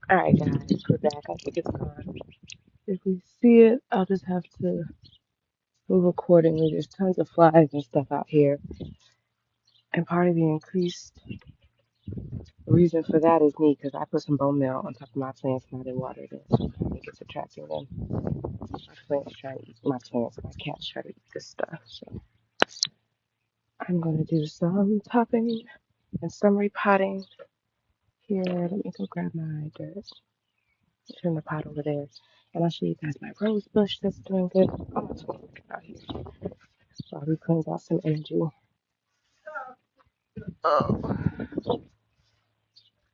Alright, guys, we're back. I think it's gone. If we see it, I'll just have to move accordingly. There's tons of flies and stuff out here. And part of the increased reason for that is me, because I put some bone meal on top of my plants and I didn't water it. So I think it's attracting them. My plants trying to eat my plants. My cats try to eat this stuff. So I'm going to do some topping and some repotting here. Let me go grab my dirt. Turn the pot over there. And I'll show you guys my rose bush that's doing good. I'm not talking out here. So we cleaned out some energy. Oh,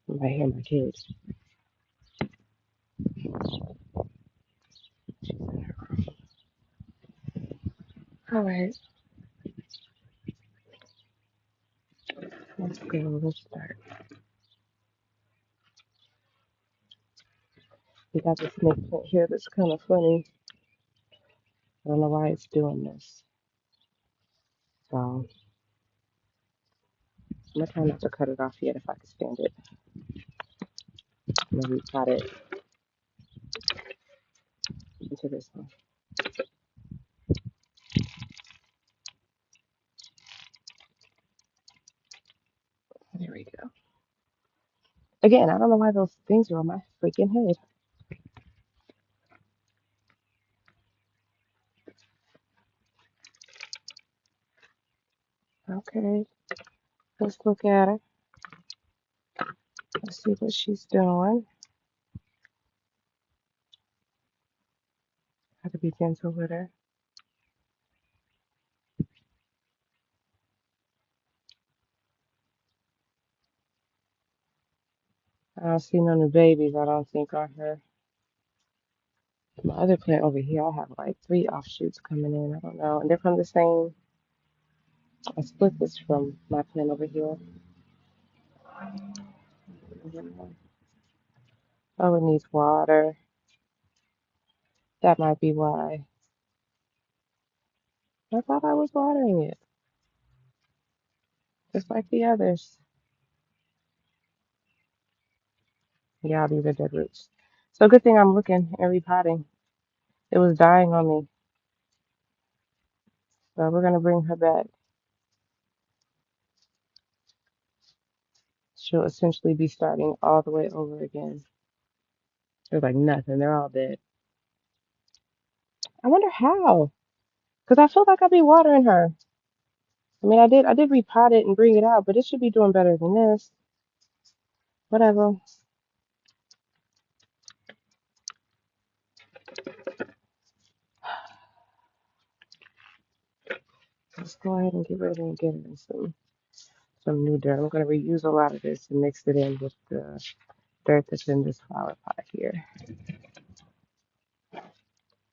right here, my kids. All right, let's go. Let's start. We got this snake plant here that's kind of funny. I don't know why it's doing this. So I'm gonna try not to cut it off yet if I can stand it. Maybe cut it into this one. There we go. Again, I don't know why those things are on my freaking head. Okay, let's look at her. Let's see what she's doing. Have to be gentle with her. I don't see none of the babies, I don't think, on her. My other plant over here, I have like 3 offshoots coming in. I don't know. And they're from the same. I split this from my plant over here. Oh, it needs water. That might be why. I thought I was watering it, just like the others. Yeah, these are dead roots. So good thing I'm looking and repotting. It was dying on me. So we're gonna bring her back. She'll essentially be starting all the way over again. There's like nothing. They're all dead. I wonder how. Because I feel like I'd be watering her. I mean, I did repot it and bring it out, but it should be doing better than this. Whatever. Let's go ahead and get ready and get in some new dirt. I'm gonna reuse a lot of this and mix it in with the dirt that's in this flower pot here.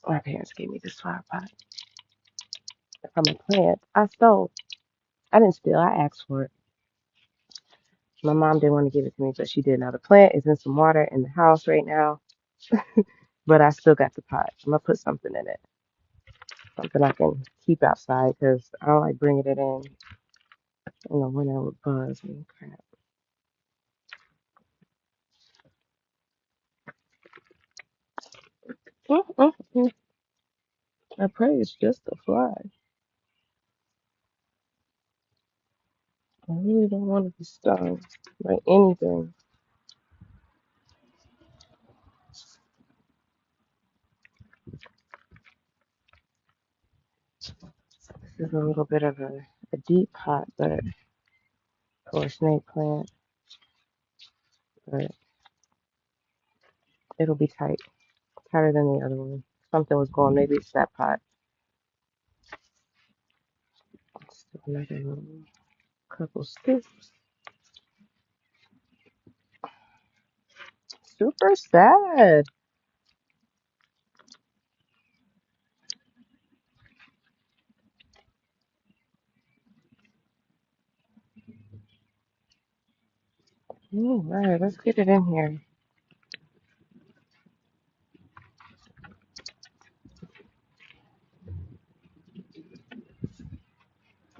My parents gave me this flower pot from a plant I stole. I didn't steal. I asked for it. My mom didn't want to give it to me, but she did. Now the plant is in some water in the house right now, but I still got the pot. I'm gonna put something in it, something I can keep outside because I don't like bringing it in the winter with bugs and crap. Mm-mm-mm. I pray it's just a fly. I really don't want to be stung by anything. This is a little bit of a deep pot, but for a snake plant, but it'll be tight, tighter than the other one. Something was going. Maybe it's that pot. Let's do another little couple scoops. Super sad. All right, let's get it in here.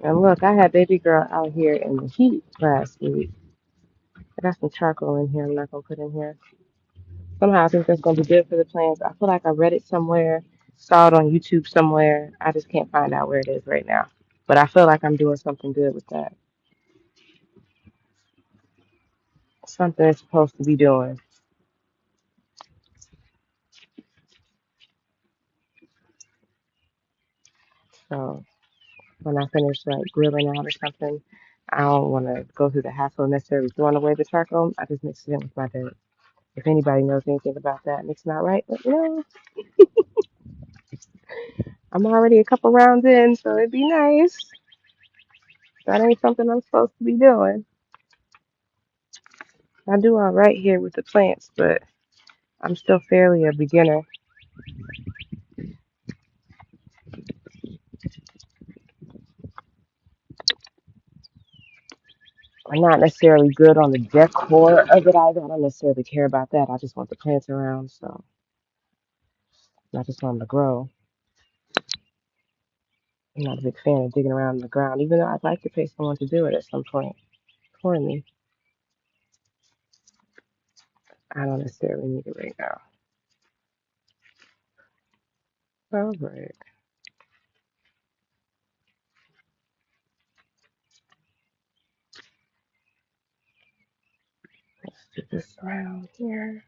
And look, I had baby girl out here in the heat last week. I got some charcoal in here. I'm not gonna put in here. Somehow I think that's gonna be good for the plants. I feel like I read it somewhere, saw it on YouTube somewhere. I just can't find out where it is right now. But I feel like I'm doing something good with that. Something it's supposed to be doing. So when I finish like grilling out or something, I don't want to go through the hassle of necessarily throwing away the charcoal. I just mix it in with my dirt. If anybody knows anything about that, mixing out right, but I'm already a couple rounds in, so it'd be nice. That ain't something I'm supposed to be doing. I do all right here with the plants, but I'm still fairly a beginner. I'm not necessarily good on the decor of it either. I don't necessarily care about that. I just want the plants around, so I just want them to grow. I'm not a big fan of digging around in the ground, even though I'd like to pay someone to do it at some point for me. I don't necessarily need it right now. All right, let's do this around here.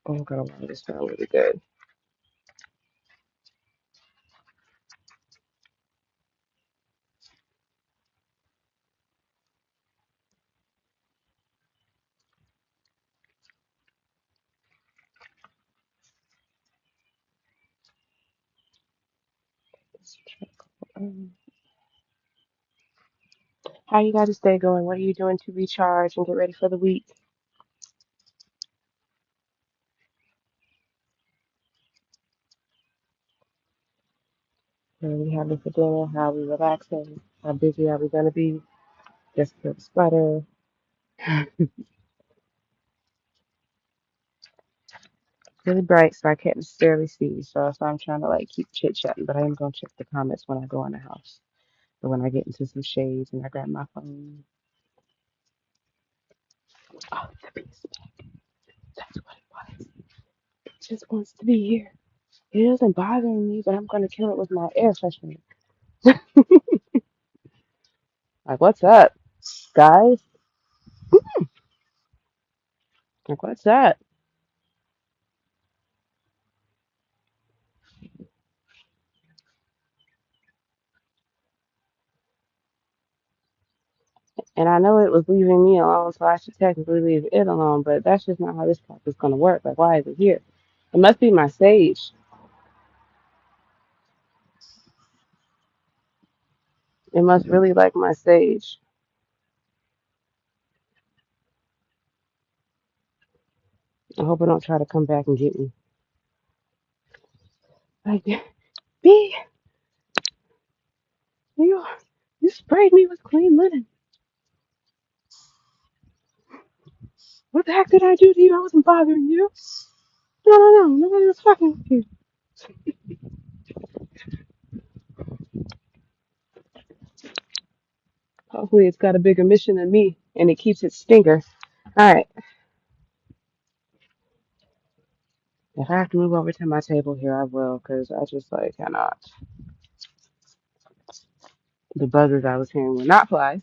I'm gonna want this around really good. How you guys' day going? What are you doing to recharge and get ready for the week? What are we having for dinner? How are we relaxing? How busy are we gonna be? Just for the sputter. Really bright, so I can't necessarily see. So I'm trying to like keep chit chatting, but I am gonna check the comments when I go in the house. Or when I get into some shades and I grab my phone. Oh, the beast. That's what it was. It just wants to be here. It isn't bothering me, but I'm gonna kill it with my air freshener. Like, what's up, guys? Like, what's up? And I know it was leaving me alone, so I should technically leave it alone, but that's just not how this crap is gonna work. Like, why is it here? It must be my sage. It must really like my sage. I hope it don't try to come back and get me. Like, B, you, you sprayed me with clean linen. What the heck did I do to you? I wasn't bothering you. No, no, no. Nobody was fucking with you. Hopefully it's got a bigger mission than me and it keeps its stinger. Alright. If I have to move over to my table here, I will, because I just like cannot. The buzzers I was hearing were not flies.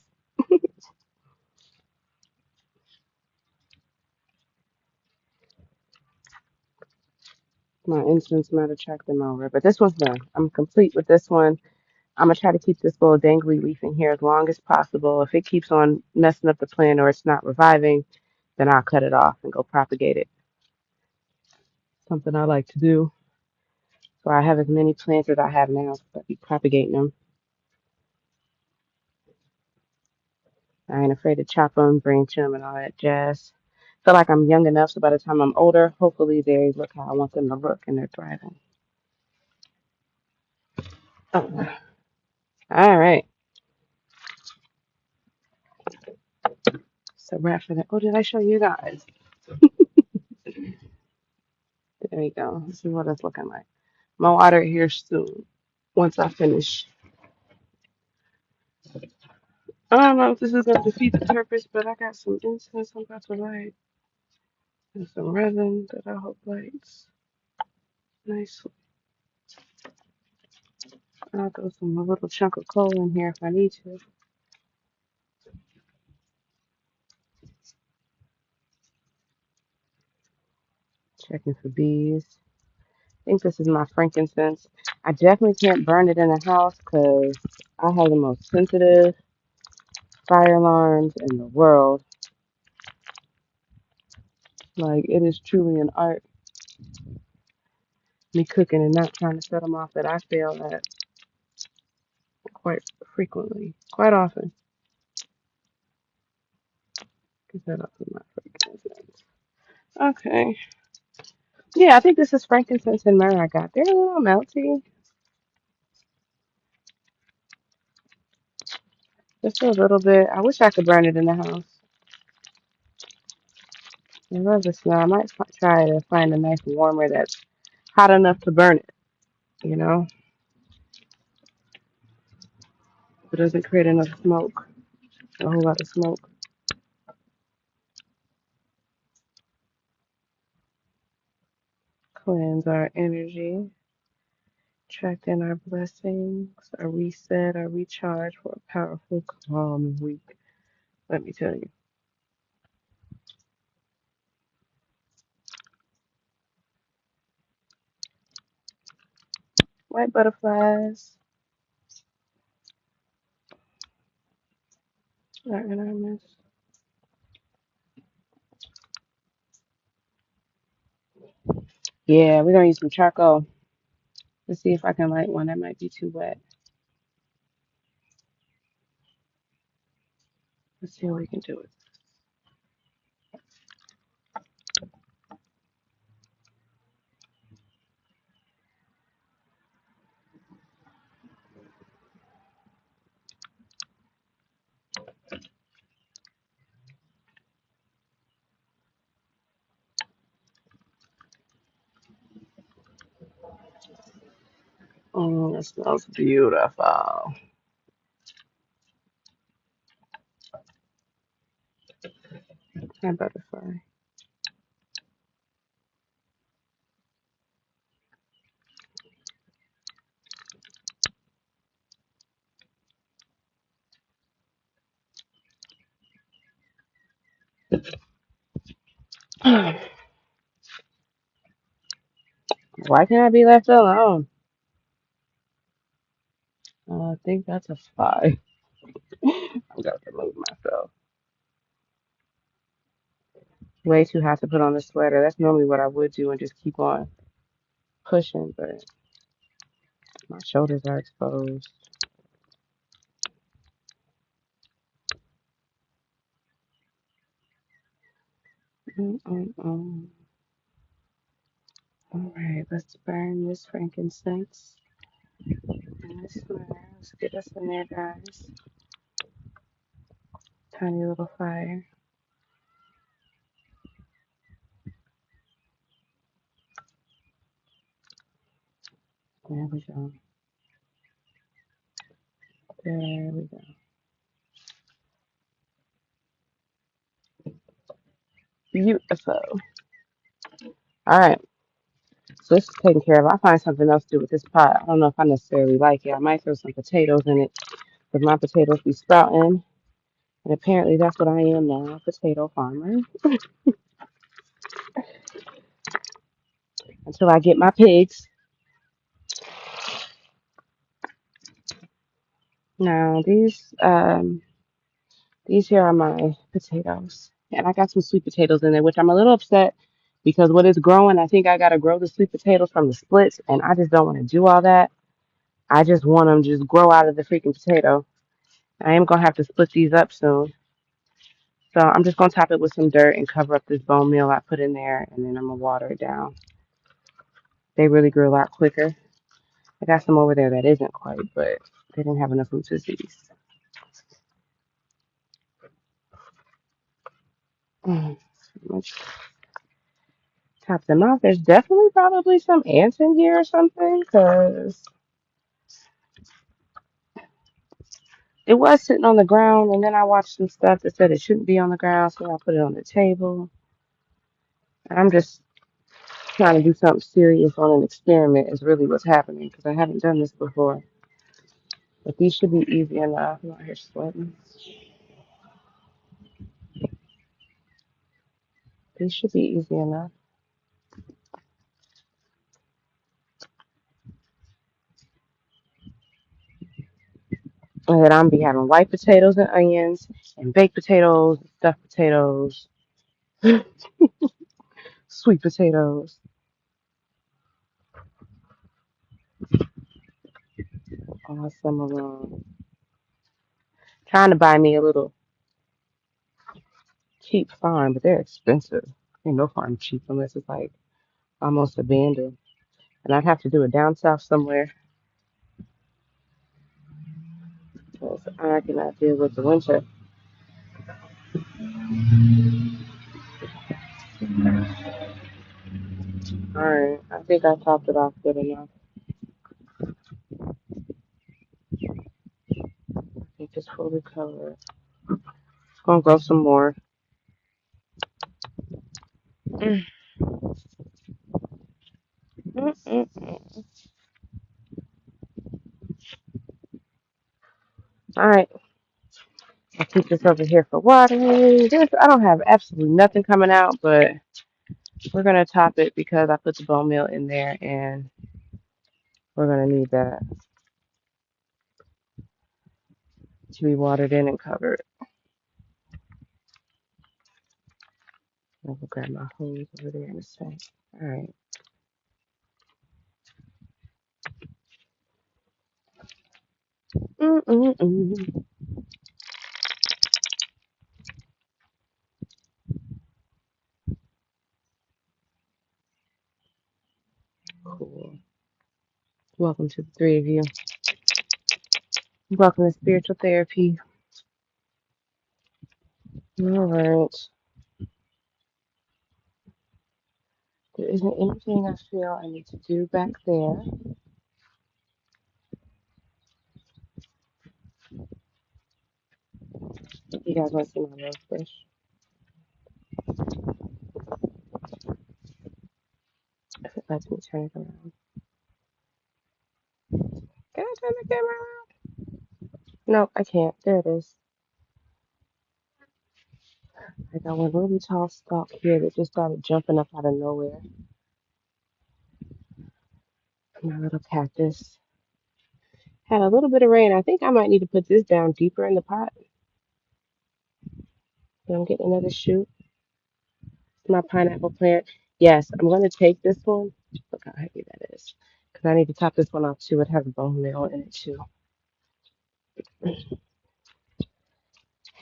My incense might attract them over. But this one's done. I'm complete with this one. I'm gonna try to keep this little dangly leaf in here as long as possible. If it keeps on messing up the plant or it's not reviving, then I'll cut it off and go propagate it. Something I like to do. So I have as many plants as I have now, so I'll be propagating them. I ain't afraid to chop them, branch them, and all that jazz. Feel like I'm young enough, so by the time I'm older, hopefully they look how I want them to look and they're thriving. Oh, all right. So wrap for that. Oh, did I show you guys? There you go. This is what it's looking like. My water here soon. Once I finish I don't know if this is gonna defeat the purpose, but I got some incense I'm about to light and some resin that I hope lights nicely. I'll throw some a little chunk of coal in here if I need to. Checking for bees. I think this is my frankincense. I definitely can't burn it in the house because I have the most sensitive fire alarms in the world. Like, it is truly an art, me cooking and not trying to set them off, that I fail at quite frequently, quite often. Get that up with my frankincense. Okay. Yeah, I think this is frankincense and myrrh I got. They're a little melty. Just a little bit. I wish I could burn it in the house. I love the smell. I might try to find a nice warmer that's hot enough to burn it, you know? It doesn't create enough smoke, a whole lot of smoke. Cleanse our energy, attract in our blessings, a reset, a recharge for a powerful, calm week. Let me tell you. White butterflies are in our midst. Yeah, we're gonna use some charcoal. Let's see if I can light one. That might be too wet. Let's see what we can do with it. Oh, it smells beautiful. Hi, butterfly. Why can't I be left alone? I think that's a fly. I'm gonna remove myself. Way too hot to put on the sweater. That's normally what I would do and just keep on pushing, but my shoulders are exposed. Mm-mm-mm. All right, let's burn this frankincense and this myrrh. Let's get us in there, guys. Tiny little fire. There we go. There we go. Beautiful. All right, so this is taken care of. I'll find something else to do with this pot. I don't know if I necessarily like it. I might throw some potatoes in it, because my potatoes be sprouting. And apparently that's what I am now, a potato farmer. Until I get my pigs. Now these here are my potatoes. And I got some sweet potatoes in there, which I'm a little upset because what is growing, I think I gotta grow the sweet potatoes from the splits, and I just don't want to do all that. I just want them just grow out of the freaking potato. I am gonna have to split these up soon. So I'm just gonna top it with some dirt and cover up this bone meal I put in there, and then I'm gonna water it down. They really grew a lot quicker. I got some over there that isn't quite, but they didn't have enough root disease. Let's top them off. There's definitely probably some ants in here or something, because it was sitting on the ground, and then I watched some stuff that said it shouldn't be on the ground, so I put it on the table. I'm just trying to do something serious on an experiment is really what's happening because I haven't done this before. But these should be easy enough. I'm out here sweating. These should be easy enough. And then I'm be having white potatoes and onions and baked potatoes, stuffed potatoes, sweet potatoes. Some of them. Trying to buy me a little cheap farm, but they're expensive. Ain't no farm cheap unless it's like almost abandoned. And I'd have to do it down south somewhere because I cannot deal with the winter. Alright, I think I topped it off good enough. I think it's fully covered. Gonna grow some more. Mm, mm. Alright, I'll keep this over here for watering. I don't have absolutely nothing coming out, but we're gonna top it because I put the bone meal in there and we're gonna need that to be watered in and covered. I'll go grab my hose over there in a sec. Alright. Mm. Cool. Welcome to the three of you. Welcome to spiritual therapy. Alright. There isn't anything I feel I need to do back there. You guys want to see my rose bush? If it lets me turn it around. Can I turn the camera around? Nope, I can't. There it is. I got one really tall stalk here that just started jumping up out of nowhere. My little cactus. Had a little bit of rain. I think I might need to put this down deeper in the pot. So I'm getting another shoot. My pineapple plant. Yes, I'm going to take this one. Look how heavy that is. Because I need to top this one off too. It has a bone meal in it too.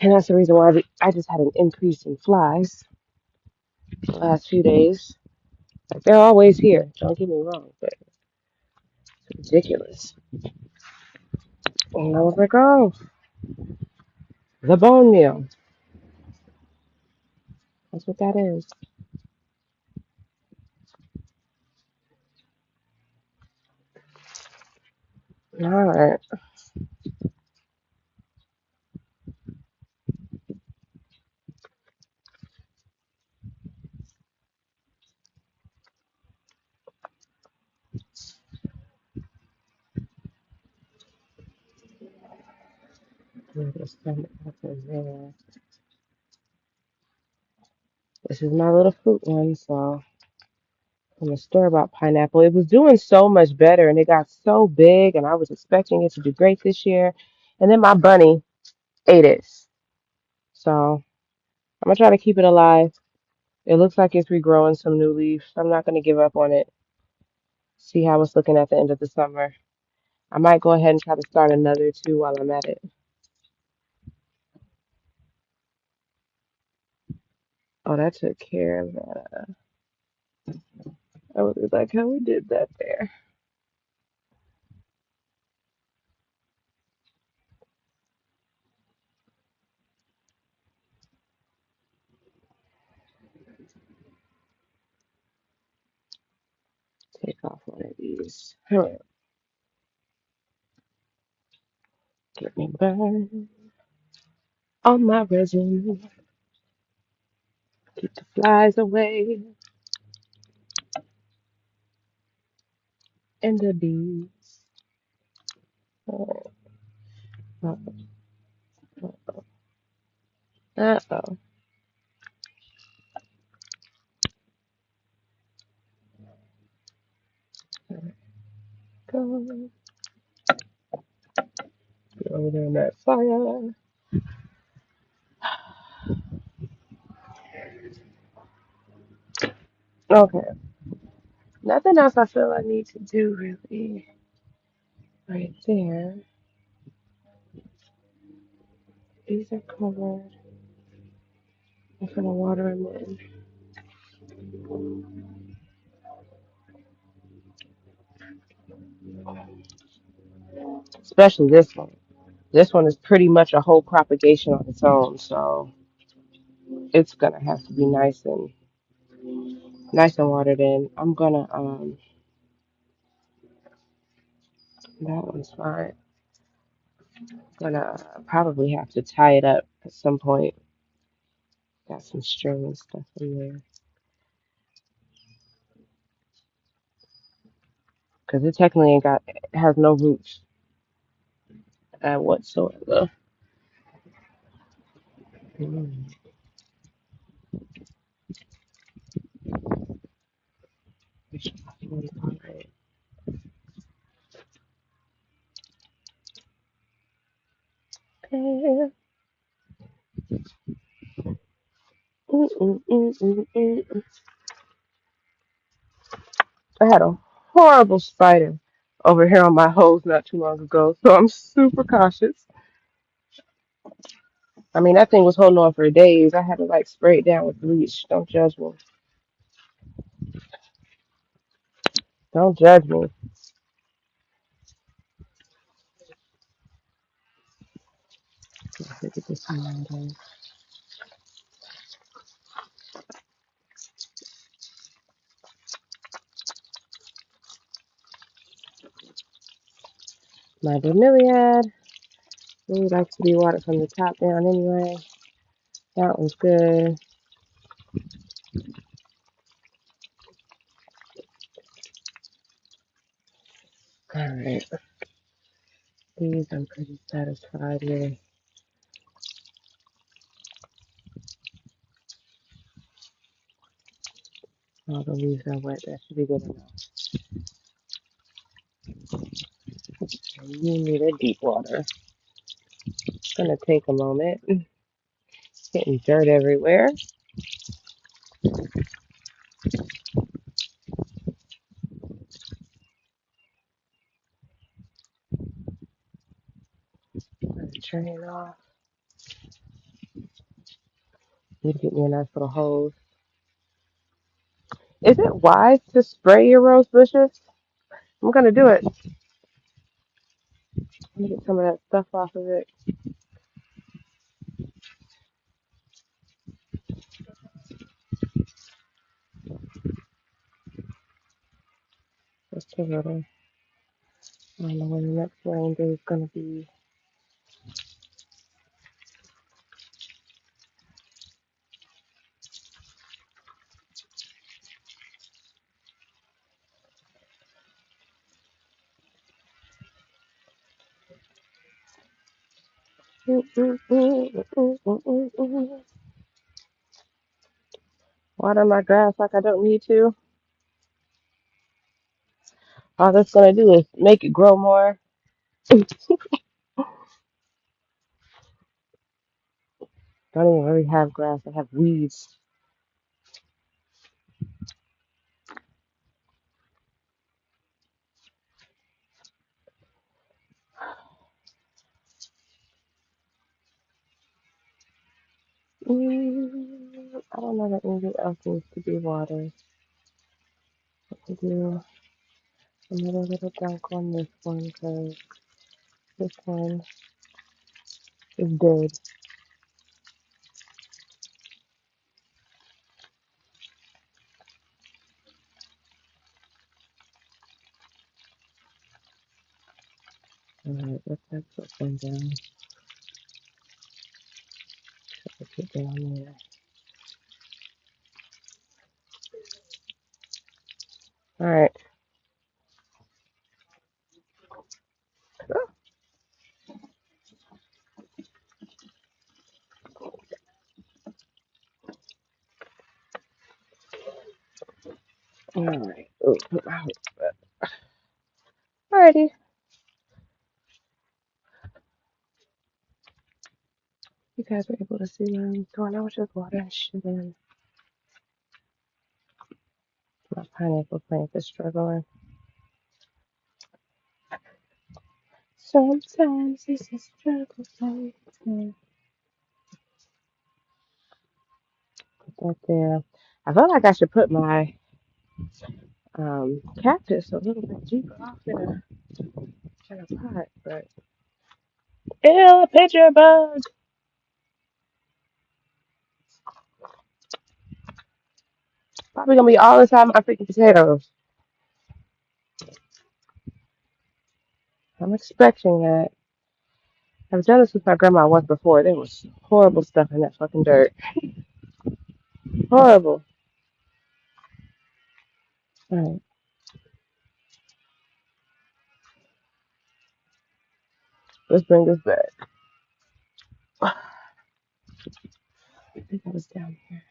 And that's the reason why I just had an increase in flies the last few days. Like they're always here. Don't get me wrong, but it's ridiculous. And I was like, oh, the bone meal. That's what that is. All right. Just send it up in there. This is my little fruit one, so I'm a store-bought pineapple. It was doing so much better, and it got so big, and I was expecting it to do great this year. And then my bunny ate it. So I'm gonna try to keep it alive. It looks like it's regrowing some new leaves. I'm not gonna give up on it. See how it's looking at the end of the summer. I might go ahead and try to start another too while I'm at it. Oh, that took care of that. I was like how we did that there. Take off one of these. All right. Get me burned on my resume. Keep the flies away and the bees. Oh, uh-oh. Go. Get over there in that fire. Okay. Nothing else I feel I need to do really right there. These are covered. I'm gonna water them in. Especially this one. This one is pretty much a whole propagation on its own, so it's gonna have to be nice and watered in. I'm gonna that one's fine. Gonna probably have to tie it up at some point. Got some string and stuff in there because it technically it has no roots whatsoever. Mm. Okay. Mm. I had a horrible spider over here on my hose not too long ago, so I'm super cautious. I mean, that thing was holding on for days. I had to like spray it down with bleach. Don't judge me. Don't judge me. Look at this one. My bromeliad really likes to be watered from the top down anyway. That one's good. All right. These I'm pretty satisfied with. All the leaves are wet. That should be good enough. You need a deep water. It's gonna take a moment. Getting dirt everywhere. Turn it off. Need to get me a nice little hose. Is it wise to spray your rose bushes? I'm gonna do it. Let me get some of that stuff off of it. Just a little. I don't know when the next rain day is gonna be. Water my grass like I don't need to. All that's gonna do is make it grow more. Don't even really have grass. I have weeds. I don't know that anything else needs to be watered. I do another little dunk on this one because this one is dead. Alright, let that put one down. Put that on there. Alright. Alright. Oh, put my hook back. Alrighty. You guys were able to see what I'm doing. I was just watering shit in. My pineapple plant is struggling. Sometimes it's a struggle. Put that there. I feel like I should put my cactus a little bit deeper off in a pot, but ew, a pitcher bug. Probably gonna be all inside my freaking potatoes. I'm expecting that. I've done this with my grandma once before. There was horrible stuff in that fucking dirt. Horrible. Alright, let's bring this back. I think I was down here.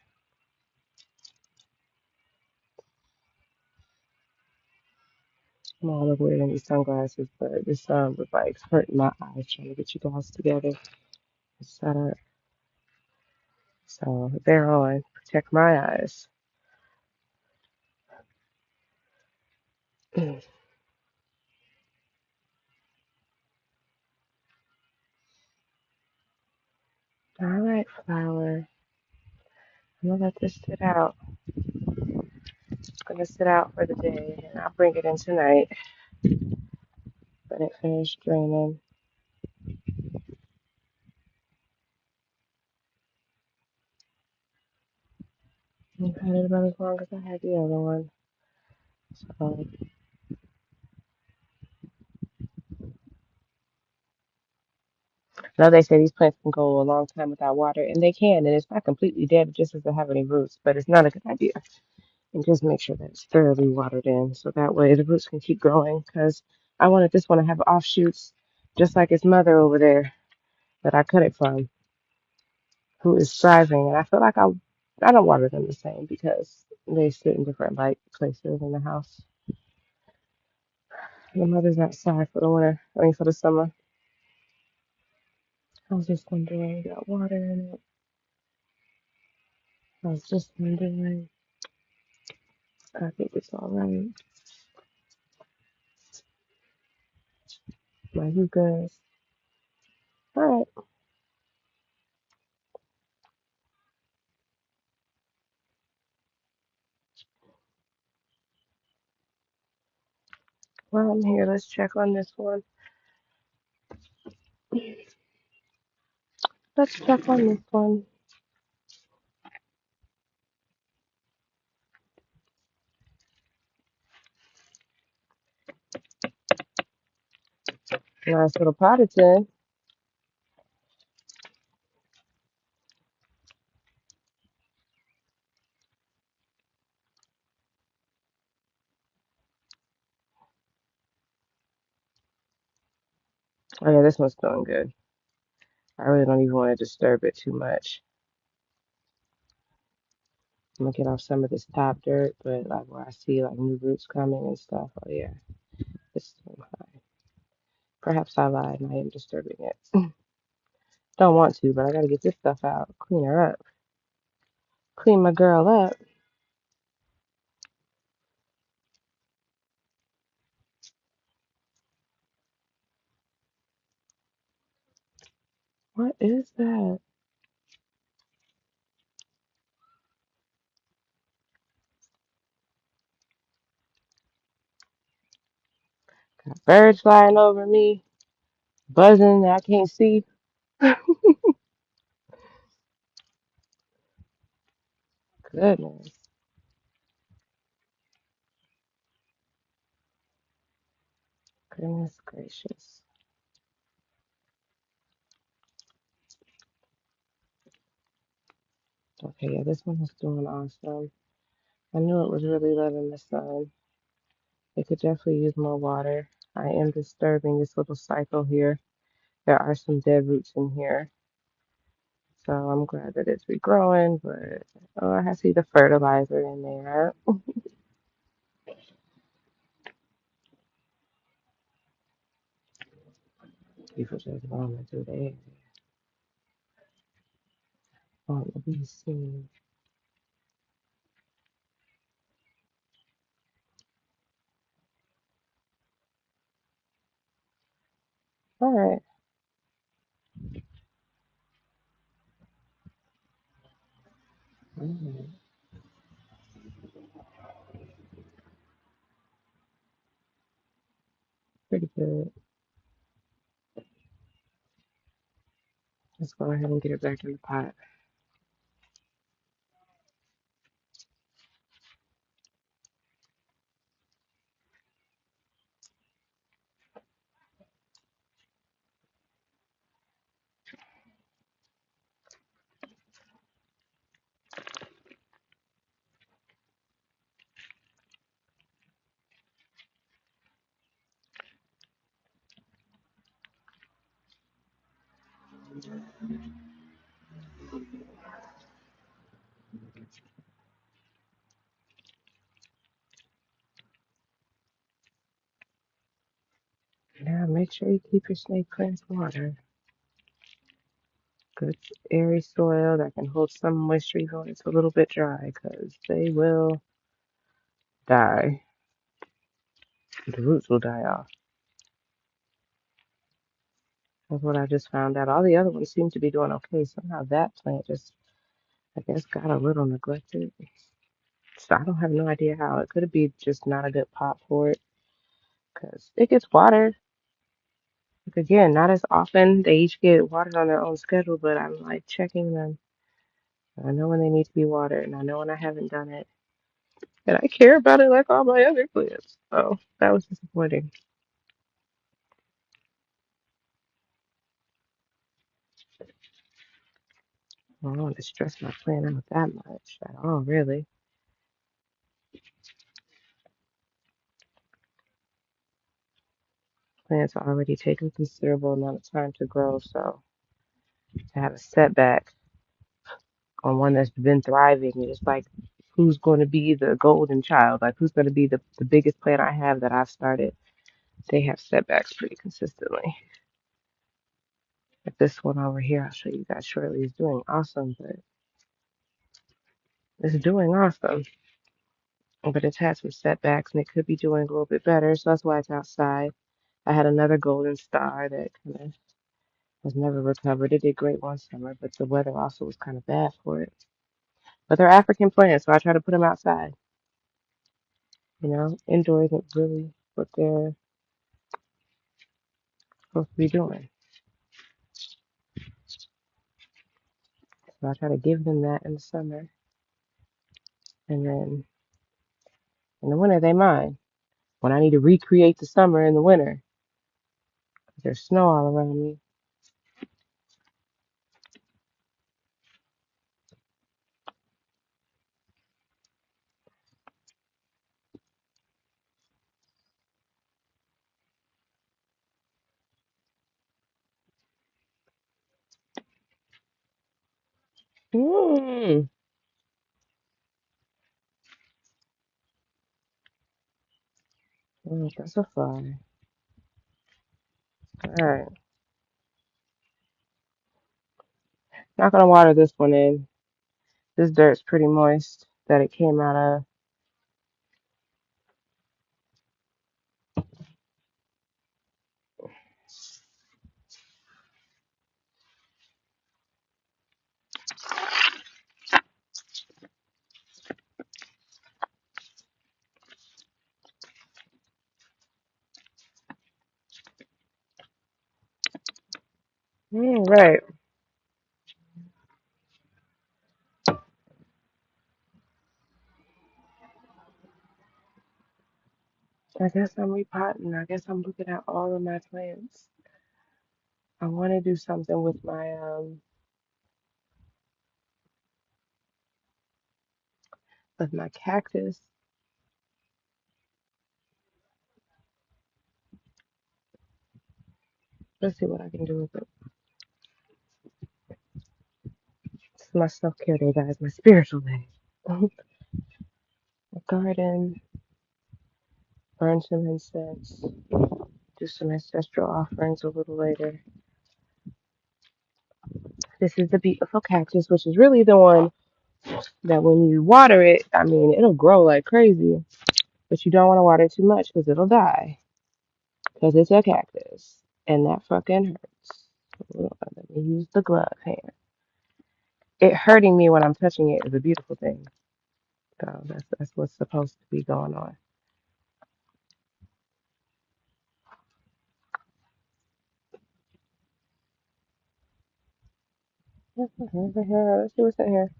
I'm all over wearing these sunglasses, but this sun was like hurting my eyes trying to get you guys together and set up. So they're on. Protect my eyes. Alright, flower. I'm gonna let this sit out. It's gonna sit out for the day and I'll bring it in tonight when it finished draining. I've had it about as long as I had the other one. So now they say these plants can go a long time without water, and they can, and it's not completely dead. It just doesn't have any roots, but it's not a good idea. And just make sure that it's thoroughly watered in, so that way the roots can keep growing. Because I wanted this one to have offshoots, just like its mother over there that I cut it from, who is thriving. And I feel like I don't water them the same because they sit in different light places in the house. The mother's outside for the winter, I mean for the summer. I was just wondering, got water in it. I was just wondering. I think it's all right. My hookahs. All right. Well, I'm here. Let's check on this one. Let's check on this one. Nice little pot it's in. Oh yeah, this one's doing good. I really don't even want to disturb it too much. I'm gonna get off some of this top dirt, but like where I see like new roots coming and stuff. Oh yeah, this is doing fine. Perhaps I lied and I am disturbing it. Don't want to, but I gotta get this stuff out. Clean her up. Clean my girl up. What is that? Got birds flying over me, buzzing that I can't see. Goodness. Goodness gracious. Okay, yeah, this one is doing awesome. I knew it was really loving the sun. It could definitely use more water. I am disturbing this little cycle here. There are some dead roots in here, so I'm glad that it's regrowing, but oh, I see the fertilizer in there. People just want to do their want to be seen. All right. All right. Pretty good. Let's go ahead and get it back in the pot. Now make sure you keep your snake plants water. Good airy soil that can hold some moisture even when it's a little bit dry, because they will die. The roots will die off. That's what I just found out. All the other ones seem to be doing okay. Somehow that plant just, I guess, got a little neglected. So I don't have no idea how. It could be just not a good pot for it, because it gets watered. Like again, not as often. They each get watered on their own schedule, but I'm like checking them. I know when they need to be watered, and I know when I haven't done it. And I care about it like all my other plants. So that was disappointing. I don't want to stress my plant out that much at all, really. Plants are already taking considerable amount of time to grow, so to have a setback on one that's been thriving, it's like who's going to be the golden child? Like who's going to be the biggest plant I have that I've started? They have setbacks pretty consistently. Like this one over here, I'll show you guys shortly, is doing awesome, but it's doing awesome. But it's had some setbacks and it could be doing a little bit better, so that's why it's outside. I had another golden star that kind of has never recovered. It did great one summer, but the weather also was kind of bad for it. But they're African plants, so I try to put them outside. You know, indoor isn't really what they're supposed to be doing. So I try to give them that in the summer, and then in the winter they mine. When I need to recreate the summer in the winter, 'cause there's snow all around me. Mm, that's a fly. All right, not gonna water this one in. This dirt's pretty moist that it came out of. Right. I guess I'm repotting. I guess I'm looking at all of my plants. I want to do something with my with my cactus. Let's see what I can do with it. This is my self-care day, guys. My spiritual day. My garden. Burn some incense. Do some ancestral offerings a little later. This is the beautiful cactus, which is really the one that when you water it, I mean, it'll grow like crazy. But you don't want to water too much because it'll die. Because it's a cactus. And that fucking hurts. Let me use the glove hand. It hurting me when I'm touching it is a beautiful thing. So that's what's supposed to be going on. Let's see what's in here.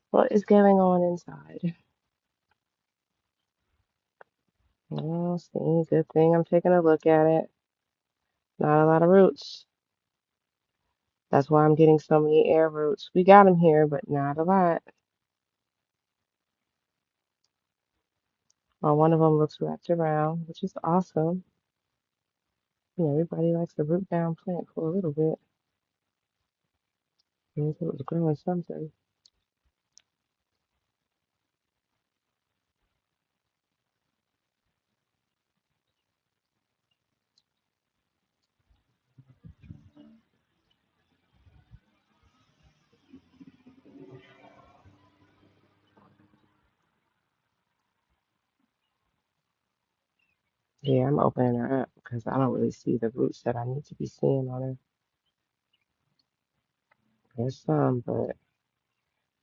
What is going on inside? Oh, see, good thing I'm taking a look at it. Not a lot of roots. That's why I'm getting so many air roots. We got them here, but not a lot. Well, one of them looks wrapped around, which is awesome. You know, everybody likes a root down plant for a little bit. Means it was growing something. Yeah, I'm opening her up because I don't really see the roots that I need to be seeing on her. There's some, but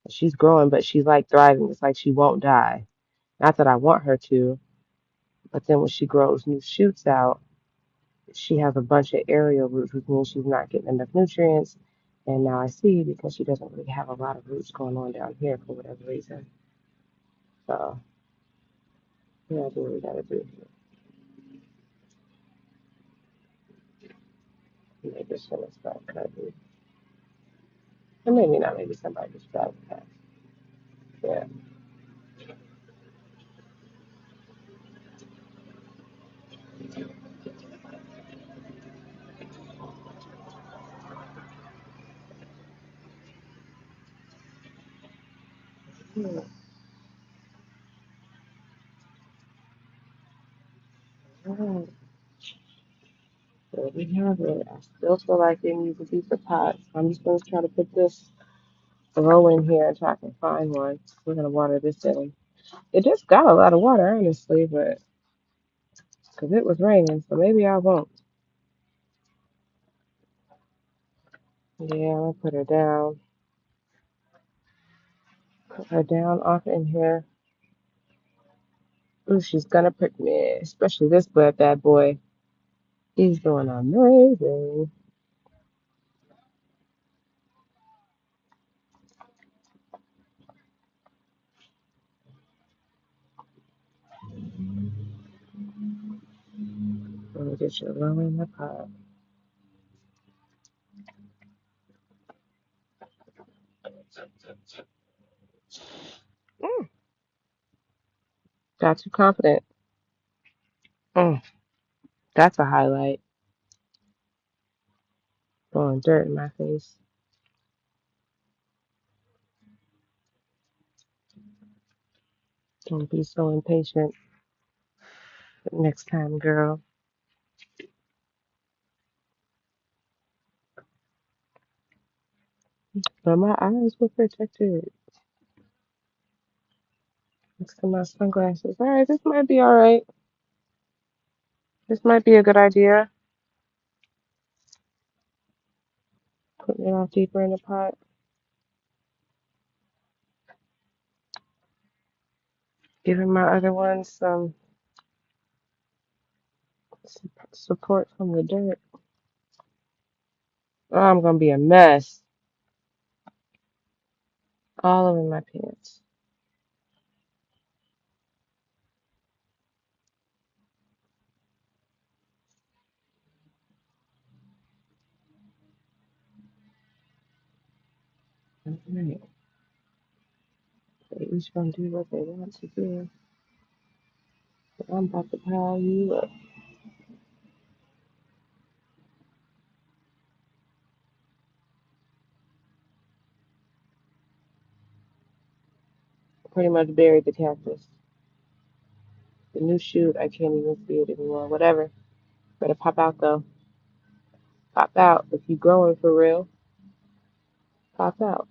she's growing, but she's like thriving. It's like she won't die. Not that I want her to, but then when she grows new shoots out, she has a bunch of aerial roots, which means she's not getting enough nutrients. And now I see because she doesn't really have a lot of roots going on down here for whatever reason. So, yeah, I do what we gotta do. Maybe it's gonna start cutting. Or maybe not, maybe somebody just drives past. Yeah. Hmm. Alright, there we have it. I still feel like it needs a deeper pot. I'm just gonna try to put this row in here until I can find one. We're gonna water this in. It just got a lot of water, honestly, but because it was raining, so maybe I won't. Yeah, I'm gonna put her down. Put her down off in here. Ooh, she's gonna prick me, especially this bad boy. He's doing amazing. Let me get you low in the pot. Mm, got too confident. Mm, that's a highlight. Throwing dirt in my face. Don't be so impatient next time, girl. But my eyes were protected next to my sunglasses. All right, this might be all right. This might be a good idea. Putting it off deeper in the pot. Giving my other ones some support from the dirt. Oh, I'm gonna be a mess. All over my pants. All right. each gonna do what they want to do. But I'm about to pile you up. Pretty much buried the cactus. The new shoot, I can't even see it anymore. Whatever. Better pop out though. Pop out. If you growing for real, pop out.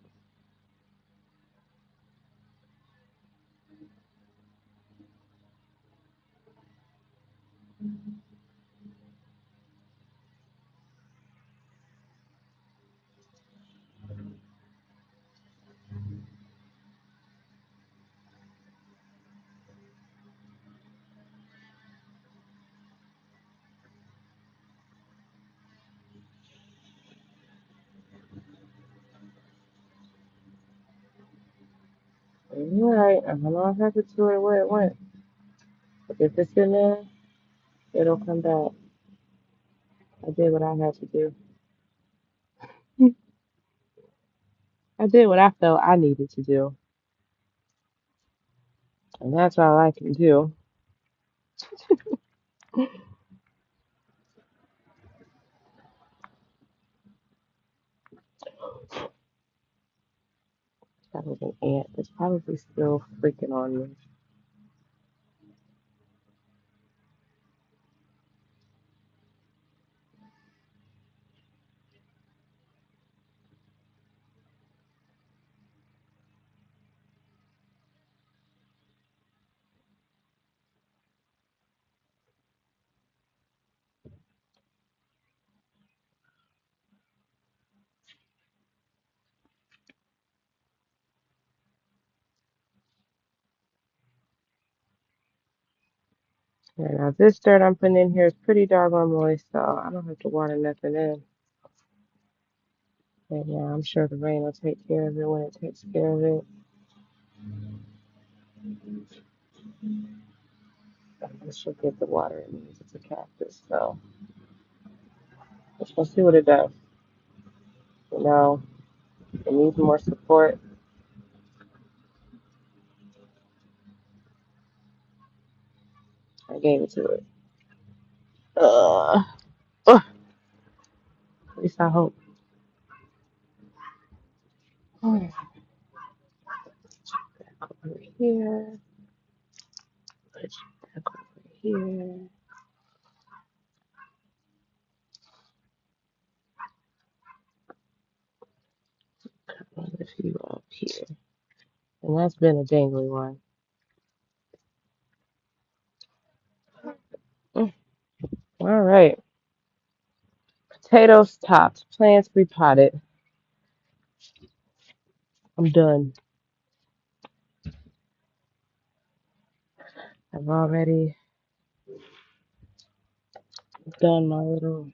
Alright, I don't know what happened to it where it went. But if it's in there, it'll come back. I did what I had to do. I did what I felt I needed to do. And that's all I can do. That was an ant that's probably still freaking on me. And now this dirt I'm putting in here is pretty doggone moist, so I don't have to water nothing in. And yeah, I'm sure the rain will take care of it when it takes care of it. It should get the water it needs. It's a cactus, so let's see what it does. You know, it needs more support. I gave it to it. At least I hope. Alright, back over here. Put you back over here. Put you up here. And that's been a dangly one. Mm, all right. Potatoes topped. Plants repotted. I'm done. I've already done my little,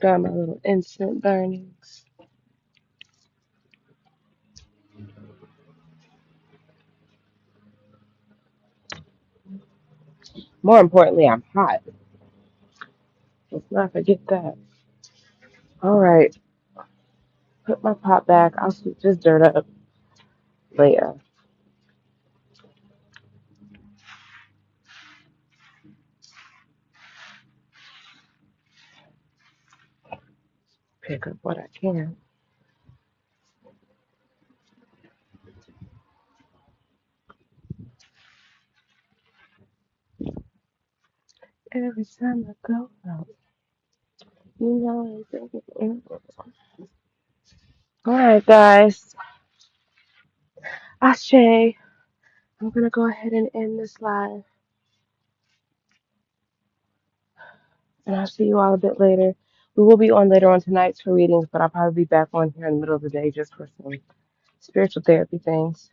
got my little instant burnings. More importantly, I'm hot. Let's not forget that. All right. Put my pot back. I'll scoop this dirt up later. Pick up what I can. Every time I go out, you know it's all right, guys. Ashe. I'm gonna go ahead and end this live, and I'll see you all a bit later. We will be on later on tonight for readings, but I'll probably be back on here in the middle of the day just for some spiritual therapy things.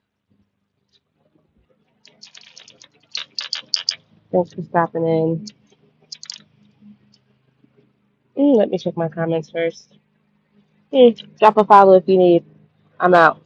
Thanks for stopping in. Let me check my comments first. Drop a follow if you need. I'm out.